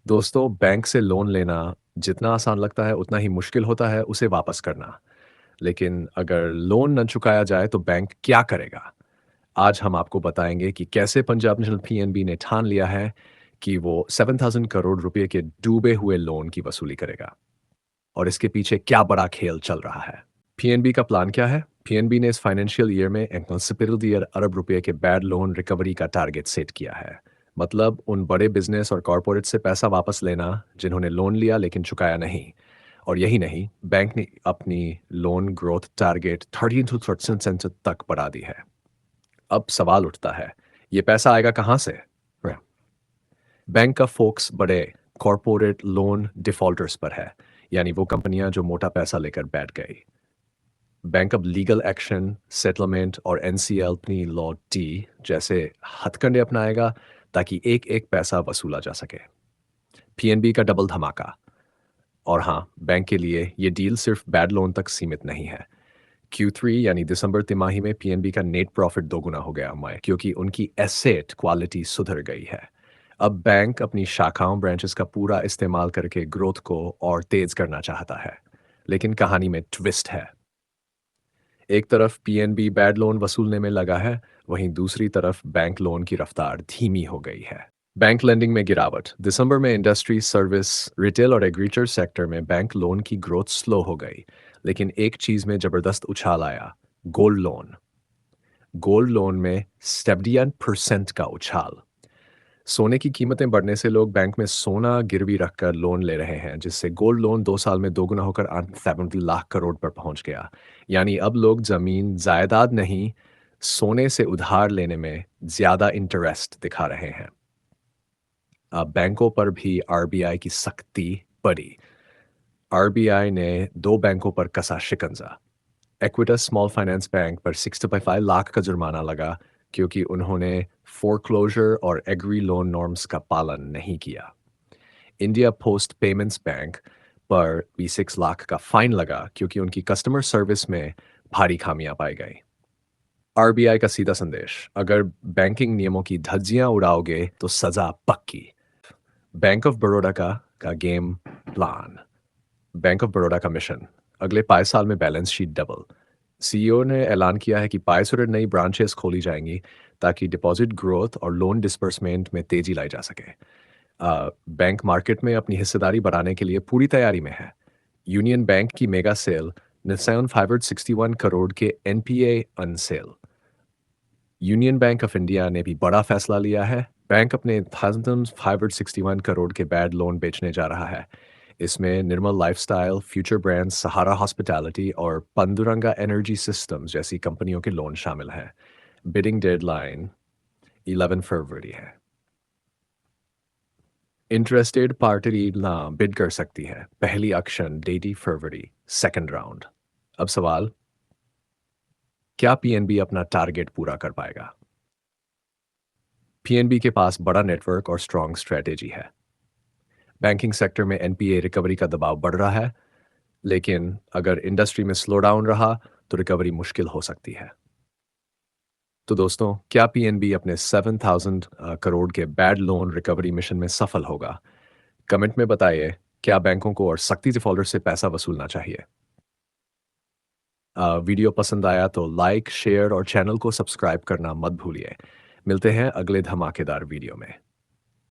दोस्तों, बैंक से लोन लेना जितना आसान लगता है उतना ही मुश्किल होता है उसे वापस करना। लेकिन अगर लोन न चुकाया जाए तो बैंक क्या करेगा? आज हम आपको बताएंगे कि कैसे पंजाब नेशनल पीएनबी ने ठान लिया है कि वो 7,000 करोड़ रुपए के डूबे हुए लोन की वसूली करेगा और इसके पीछे क्या बड़ा खेल चल रहा है। पीएनबी का प्लान क्या है? पीएनबी ने इस फाइनेंशियल ईयर में अरब रुपए के बैड लोन रिकवरी का टारगेट सेट किया है। मतलब उन बड़े बिजनेस और कॉरपोरेट से पैसा वापस लेना जिन्होंने लोन लिया लेकिन चुकाया नहीं। और यही नहीं, बैंक ने अपनी लोन ग्रोथ टारगेट 13 to 13% तक बढ़ा दी है। अब सवाल उठता है, ये पैसा आएगा कहाँ से? बैंक का फोकस बड़े कॉरपोरेट लोन डिफॉल्टर्स पर है, यानी वो कंपनियां जो मोटा पैसा लेकर बैठ गई। बैंक अब लीगल एक्शन, सेटलमेंट और एनसीएल अपनी लॉ टी जैसे हथकंडे अपनाएगा ताकि एक एक पैसा वसूला जा सके। पीएनबी का डबल धमाका। और हाँ, बैंक के लिए ये डील सिर्फ बैड लोन तक सीमित नहीं है। Q3 यानी दिसंबर तिमाही में पीएनबी का नेट प्रॉफिट दोगुना हो गया हुआ है क्योंकि उनकी एसेट क्वालिटी सुधर गई है। अब बैंक अपनी शाखाओं ब्रांचेस का पूरा इस्तेमाल करके ग्रोथ को और तेज करना चाहता है। लेकिन कहानी में ट्विस्ट है। एक तरफ पीएनबी बैड लोन वसूलने में लगा है, वहीं दूसरी तरफ बैंक लोन की रफ्तार धीमी हो गई है। बैंक लेंडिंग में गिरावट। दिसंबर में इंडस्ट्री, सर्विस, रिटेल और एग्रीकल्चर सेक्टर में बैंक लोन की ग्रोथ स्लो हो गई। लेकिन एक चीज में जबरदस्त उछाल आया, गोल्ड लोन। गोल्ड लोन में 70% का उछाल। सोने की कीमतें बढ़ने से लोग बैंक में सोना गिरवी रखकर लोन ले रहे हैं, जिससे गोल्ड लोन 2 साल में दोगुना होकर 70 लाख करोड़ पर पहुंच गया। यानी अब लोग जमीन जायदाद नहीं, सोने से उधार लेने में ज्यादा इंटरेस्ट दिखा रहे हैं। अब बैंकों पर भी आरबीआई की सख्ती बढ़ी। आरबीआई ने दो बैंकों पर कसा शिकंजा। एक्विटस स्मॉल फाइनेंस बैंक पर 65 लाख का जुर्माना लगा क्योंकि उन्होंने फोरक्लोजर और एग्री लोन नॉर्म्स का पालन नहीं किया। इंडिया पोस्ट पेमेंट्स बैंक पर भी 6 लाख का फाइन लगा क्योंकि उनकी कस्टमर सर्विस में भारी खामियां पाई गई। आरबीआई का सीधा संदेश, अगर बैंकिंग नियमों की धज्जियां उड़ाओगे तो सजा पक्की। बैंक ऑफ बड़ौदा का game plan. Bank of Baroda का मिशन, अगले 5 साल में बैलेंस शीट डबल। सीईओ ने ऐलान किया है कि 500 नई ब्रांचेस खोली जाएंगी ताकि डिपॉजिट ग्रोथ और लोन डिसबर्समेंट में तेजी लाई जा सके। बैंक मार्केट में अपनी हिस्सेदारी बढ़ाने के लिए पूरी तैयारी में है। यूनियन बैंक की मेगा सेल, निस्सान 561 करोड़ के एनपीए अनसेल। यूनियन बैंक ऑफ इंडिया ने भी बड़ा फैसला लिया है। बैंक अपने 1561 करोड़ के बैड लोन बेचने जा रहा है। इसमें निर्मल लाइफस्टाइल, फ्यूचर ब्रांड्स, सहारा हॉस्पिटैलिटी और पंदुरंगा एनर्जी सिस्टम्स जैसी कंपनियों के लोन शामिल हैं। बिडिंग डेडलाइन 11 फरवरी है। इंटरेस्टेड पार्टी ना बिड कर सकती है। पहली ऑक्शन 18 फरवरी, सेकंड राउंड। अब सवाल, क्या पीएनबी अपना टारगेट पूरा कर पाएगा? पीएनबी के पास बड़ा नेटवर्क और स्ट्रांग स्ट्रेटेजी है। बैंकिंग सेक्टर में एनपीए रिकवरी का दबाव बढ़ रहा है, लेकिन अगर इंडस्ट्री में स्लो डाउन रहा तो रिकवरी मुश्किल हो सकती है। तो दोस्तों, क्या पीएनबी अपने 7,000 करोड़ के बैड लोन रिकवरी मिशन में सफल होगा? कमेंट में बताइए, क्या बैंकों को और सख्ती डिफॉल्टर से पैसा वसूलना चाहिए? वीडियो पसंद आया तो लाइक, शेयर और चैनल को सब्सक्राइब करना मत भूलिए। मिलते हैं अगले धमाकेदार वीडियो में।